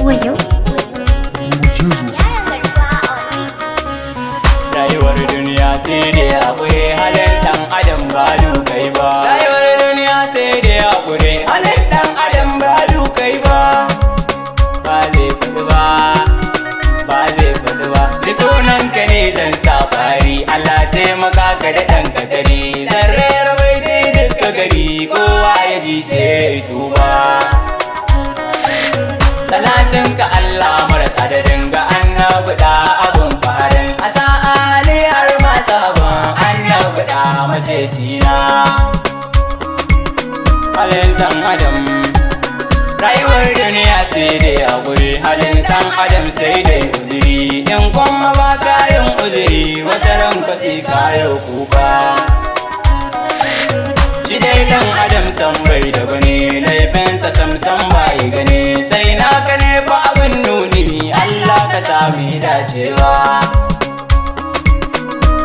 Wayo rayuwar duniya sai da haƙuri halin ɗan adam ba dukai ba. Rayuwar duniya sai da haƙuri halin ɗan adam ba dukai ba. Ba zai faɗi ba, ba zai faɗi ba. Ni sunan ka ne zan sa fari, Allah taimaka ka da ɗan kadari. Zan rera bai dai duka gari, kowa ya ji sai tuba. Salatinka Allah marasa da dinga annabi da abun farin a sa'ali har ma sabon annabi da macecina. Halin ɗan adam rayuwar duniya sai da haƙuri, halin ɗan adam sai da uzuri. In kuma ba kayan uzuri wata ranka sai kayo kuka. Shi dai ɗan adam san bai da bane, laifinsa samsam bai gane. Sai naka ne fa abin nuni, Allah ka sami dacewa.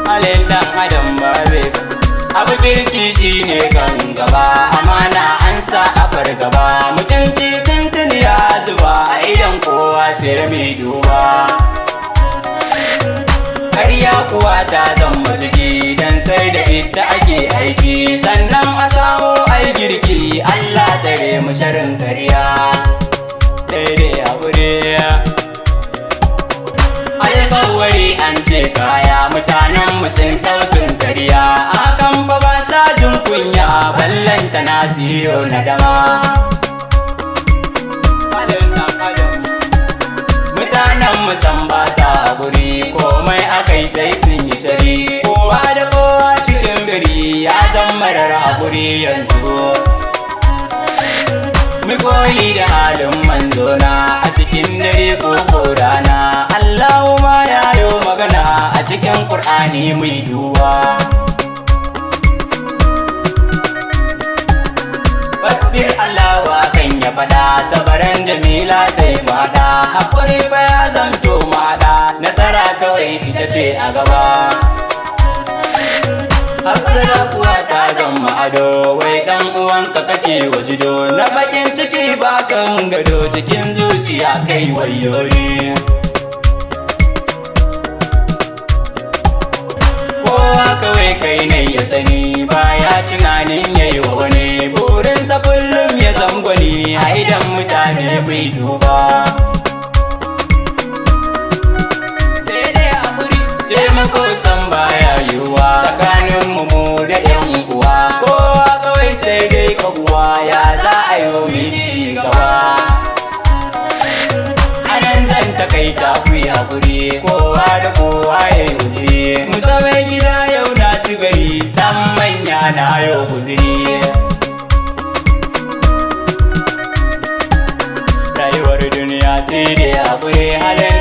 Halin ɗan adam ba zai abu kirci shi ne kan gaba, amana an sa a fargaba. Mutunci tuntuni ya zuba a idan kowa sai mai duba. Ƙarya kuwa ta zama jiki, dan sai da ita ake aiki. Sannan a samu ai girki, Allah tsare mu sharin ƙarya. Sai dai haƙuri alƙawari an ce kaya, mutanen mu sun ɗau sun karya. Hakan ba ba sa jin kunya, ballanta na siyo na dama. Mutanen mu san ba sa haƙuri, komai akai sai sun yi tari. Kowa da kowa cikin gari ya zama marar haƙuri yanzu. Mu koyi da halin manzona a cikin dare ko rana. Allahu ma ya yo magana a cikin Qur'ani mai duba. Fasbir Allahu akan ya fada, sabaran jamila sai mada. Hakuri fa ya zanto mada, nasara kawai ita ce a gaba. Hassada kuwa ta zama ado, wai dan uwanka kake wajido. Na bakin ciki ba kan gado, cikin zuciya kai wayoyi. Kowa kawai kai ne ya sani, baya tunanin yayi wa wani. Burinsa kullum ya zangwani, a idan mutane bai duba. Sai dai hakuri, taimako san baya yiwuwa tsakanin mu da yan uwa. Kowa kawai sai dai kaguwa, ya za a yi mu ci gaba. Anan zan takaita ku yi hakuri, kowa da kowa ya yi guziri. Musamman gida yau na ci gari, dan manya na yau guziri. Rayuwar duniya sai dai hakuri, halin